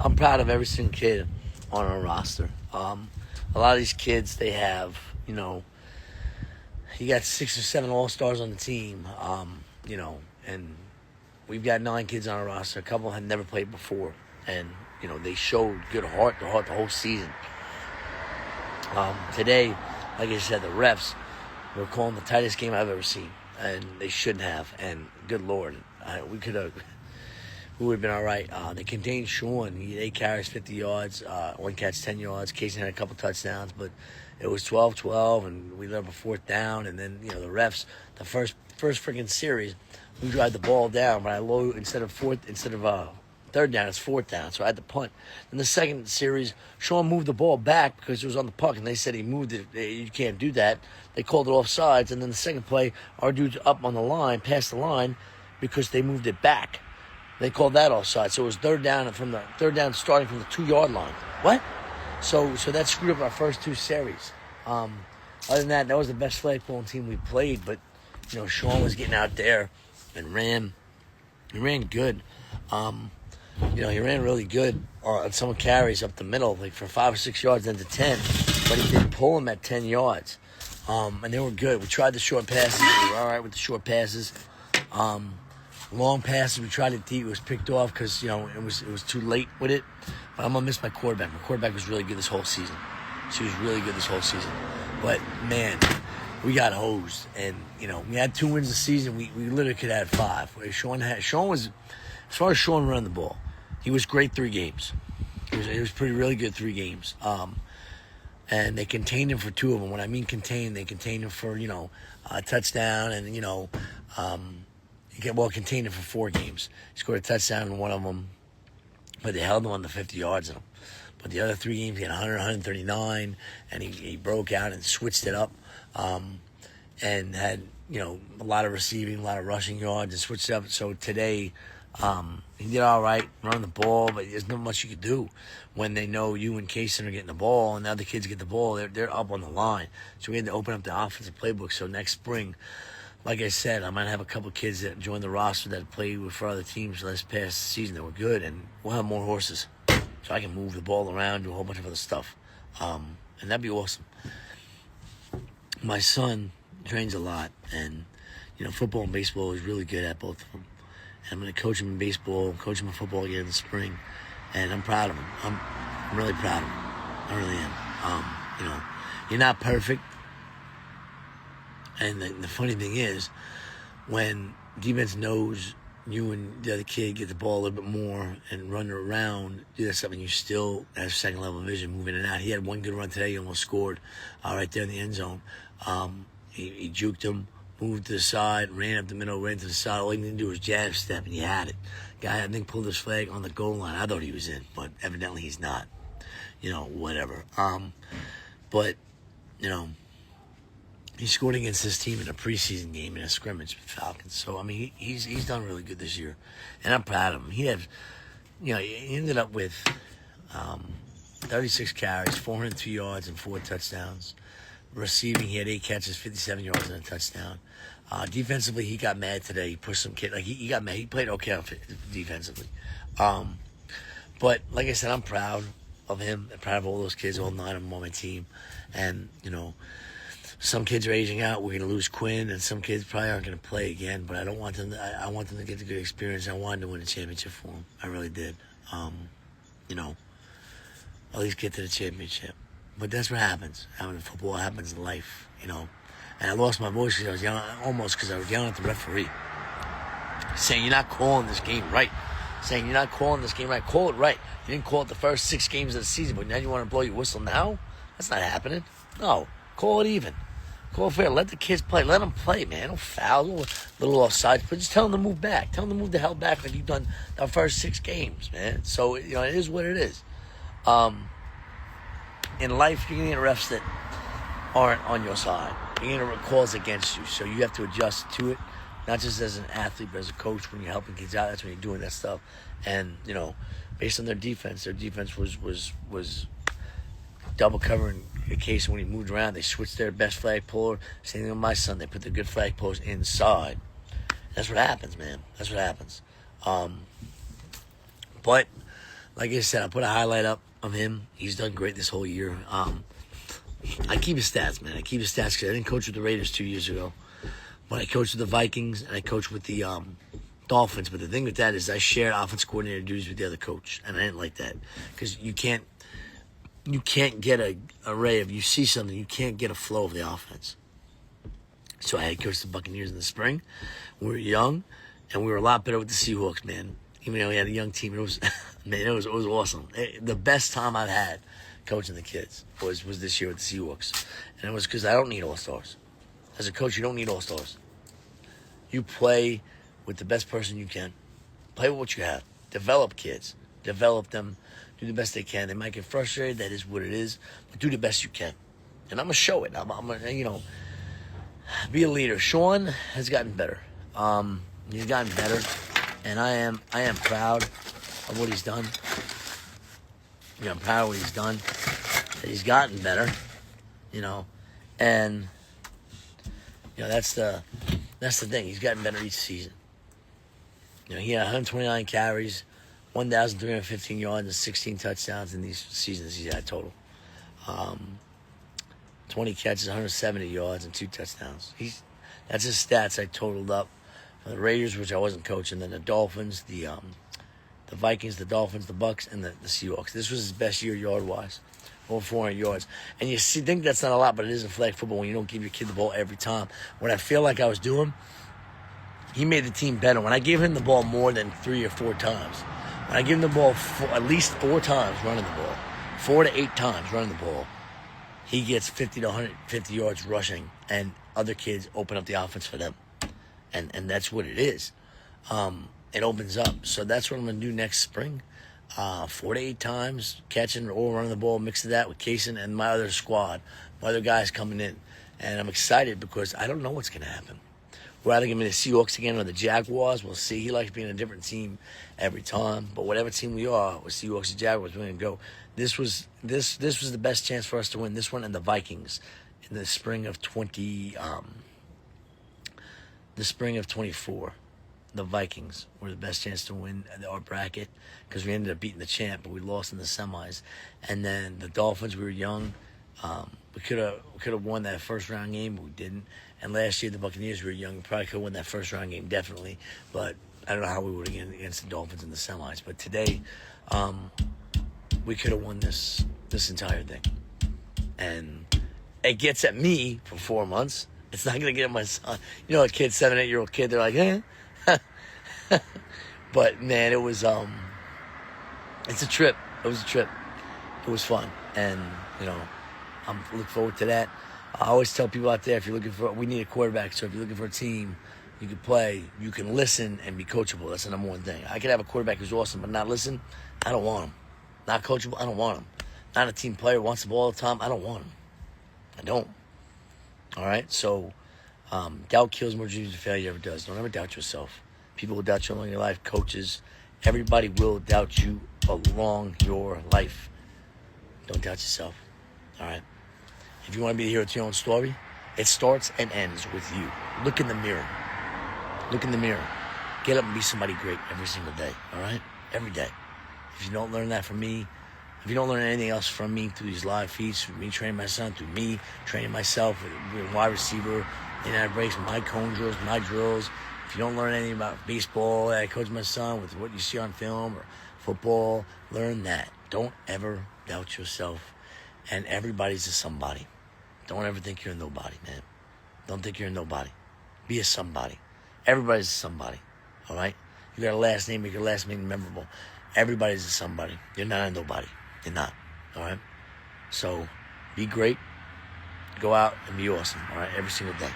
I'm proud of every single kid on our roster. A lot of these kids, they have, you got 6 or 7 all-stars on the team, and we've got 9 kids on our roster. A couple had never played before, and, they showed good heart the whole season. Today, like I said, the refs were calling the tightest game I've ever seen, and they shouldn't have, and good Lord, we would have been all right. They contained Sean. He 8 carries, 50 yards, 1 catch, 10 yards. Casey had a couple touchdowns, but it was 12-12, and we let up a 4th down. And then, the refs, the first freaking series, we drive the ball down, but instead of 3rd down, it's 4th down, so I had to punt. In the second series, Sean moved the ball back because it was on the puck, and they said he moved it. You can't do that. They called it offsides, and then the second play, our dude's up on the line, past the line, because they moved it back. They called that offside, so it was 3rd down starting from the 2-yard line. What? So that screwed up our first 2 series. Other than that was the best flag pulling team we played. But Sean was getting out there and ran. He ran good. He ran really good on some carries up the middle, like for 5 or 6 yards, then to 10. But he didn't pull him at 10 yards. And they were good. We tried the short passes. We were all right with the short passes. Long passes, we tried it deep. It was picked off because, it was too late with it. But I'm going to miss my quarterback. My quarterback was really good this whole season. She was really good this whole season. But, man, we got hosed. And, we had 2 wins this season. We literally could have had 5. Sean was, as far as Sean running the ball, he was great 3 games. He was pretty really good 3 games. And they contained him for 2 of them. When I mean contained, they contained him for, a touchdown and, contained him for 4 games. He scored a touchdown in one of them, but they held him on the 50 yards in him. But the other 3 games, he had 100, 139, and he broke out and switched it up, and had, a lot of receiving, a lot of rushing yards, and switched it up. So today, he did all right running the ball, but there's not much you could do when they know you and Kaysen are getting the ball, and the other kids get the ball. They're up on the line. So we had to open up the offensive playbook. So next spring, like I said, I might have a couple kids that joined the roster that played for other teams last past season that were good, and we'll have more horses. So I can move the ball around, do a whole bunch of other stuff. And that'd be awesome. My son trains a lot, and, football and baseball is really good at both of them. And I'm going to coach him in baseball, coach him in football again in the spring, and I'm proud of him. I'm really proud of him. I really am. You're not perfect. And the funny thing is, when defense knows you and the other kid get the ball a little bit more and run around, do that stuff, and you still have second-level vision moving in and out. He had 1 good run today. He almost scored right there in the end zone. He juked him, moved to the side, ran up the middle, ran to the side. All he needed to do was jab step, and he had it. Guy, I think, pulled his flag on the goal line. I thought he was in, but evidently he's not. Whatever. But, he scored against this team in a preseason game in a scrimmage with Falcons. So, he's done really good this year. And I'm proud of him. He ended up with 36 carries, 402 yards, and 4 touchdowns. Receiving, he had 8 catches, 57 yards, and a touchdown. Defensively, he got mad today. He pushed some kid. He got mad. He played okay defensively. But, like I said, I'm proud of him. I'm proud of all those kids, all 9 of them on my team. And, some kids are aging out. We're going to lose Quinn, and some kids probably aren't going to play again. But I don't want them. I want them to get the good experience. I wanted to win a championship for them. I really did. At least get to the championship. But that's what happens. Football happens in life, And I lost my voice because I was yelling, almost because I was yelling at the referee, saying you're not calling this game right. Call it right. You didn't call it the first 6 games of the season, but now you want to blow your whistle now? That's not happening. No, call it even. Call it fair. Let the kids play. Let them play, man. Don't foul. Little offsides. But just tell them to move back. Tell them to move the hell back like you've done the first 6 games, man. So, it is what it is. In life, you're going to get refs that aren't on your side. You're going to get calls against you. So you have to adjust to it, not just as an athlete, but as a coach. When you're helping kids out, that's when you're doing that stuff. And, based on their defense was double covering the case when he moved around. They switched their best flag puller. Same thing with my son. They put the good flag pullers inside. That's what happens, man. That's what happens. But like I said, I put a highlight up of him. He's done great this whole year. I keep his stats, man. I keep his stats because I didn't coach with the Raiders 2 years ago. But I coached with the Vikings and I coached with the Dolphins. But the thing with that is I shared offense coordinator duties with the other coach. And I didn't like that. Because you can't get an array of, you see something, you can't get a flow of the offense. So I had coached the Buccaneers in the spring. We were young, and we were a lot better with the Seahawks, man. Even though we had a young team, it was awesome. The best time I've had coaching the kids was this year with the Seahawks. And it was because I don't need all-stars. As a coach, you don't need all-stars. You play with the best person you can. Play with what you have. Develop kids. Develop them. Do the best they can. They might get frustrated. That is what it is. But do the best you can. And I'm going to show it. I'm going to, be a leader. Sean has gotten better. He's gotten better. And I am proud of what he's done. I'm proud of what he's done. That he's gotten better. And that's the thing. He's gotten better each season. He had 129 carries, 1,315 yards, and 16 touchdowns in these seasons he's had total. 20 catches, 170 yards, and 2 touchdowns. That's his stats I totaled up for the Raiders, which I wasn't coaching, then the Dolphins, the Vikings, the Dolphins, the Bucks, and the Seahawks. This was his best year yard-wise, over 400 yards. And you think that's not a lot, but it is in flag football when you don't give your kid the ball every time. What I feel like I was doing, he made the team better. When I gave him the ball more than 3 or 4 times, when I give him the ball at least 4 times running the ball, 4 to 8 times running the ball, he gets 50 to 150 yards rushing, and other kids open up the offense for them. And that's what it is. It opens up. So that's what I'm going to do next spring. 4 to 8 times, catching or running the ball, mix of that with Kaysen and my other squad, my other guys coming in. And I'm excited because I don't know what's going to happen. We're either going to be the Seahawks again or the Jaguars. We'll see. He likes being a different team every time. But whatever team we are, with Seahawks or Jaguars, we're going to go. This was the best chance for us to win this one and the Vikings in the spring of 24. The Vikings were the best chance to win our bracket because we ended up beating the champ, but we lost in the semis. And then the Dolphins, we were young. We could have won that first round game, but we didn't. And last year, the Buccaneers, we were young. We probably could have won that first round game, definitely. But I don't know how we would have won against the Dolphins in the semis. But today, we could have won this entire thing. And it gets at me for 4 months. It's not going to get at my son. A kid, 7, 8-year-old kid, they're like, eh. But, man, it was, it's a trip. It was a trip. It was fun. And, I'm looking forward to that. I always tell people out there, if you're looking for, we need a quarterback. So if you're looking for a team, you can play, you can listen and be coachable. That's the number one thing. I could have a quarterback who's awesome, but not listen. I don't want him. Not coachable. I don't want him. Not a team player, wants the ball all the time. I don't want him. I don't. All right? So, doubt kills more dreams than failure ever does. Don't ever doubt yourself. People will doubt you along your life. Coaches, everybody will doubt you along your life. Don't doubt yourself. All right? If you want to be the hero to your own story, it starts and ends with you. Look in the mirror. Look in the mirror. Get up and be somebody great every single day. All right? Every day. If you don't learn that from me, if you don't learn anything else from me through these live feeds, through me training my son, through me training myself with wide receiver, in-out breaks, my cone drills, my drills, if you don't learn anything about baseball, I coach my son with what you see on film or football, learn that. Don't ever doubt yourself. And everybody's a somebody. Don't ever think you're a nobody, man. Don't think you're a nobody. Be a somebody. Everybody's a somebody, all right? You got a last name, make your last name memorable. Everybody's a somebody. You're not a nobody. You're not, all right? So be great. Go out and be awesome, all right, every single day.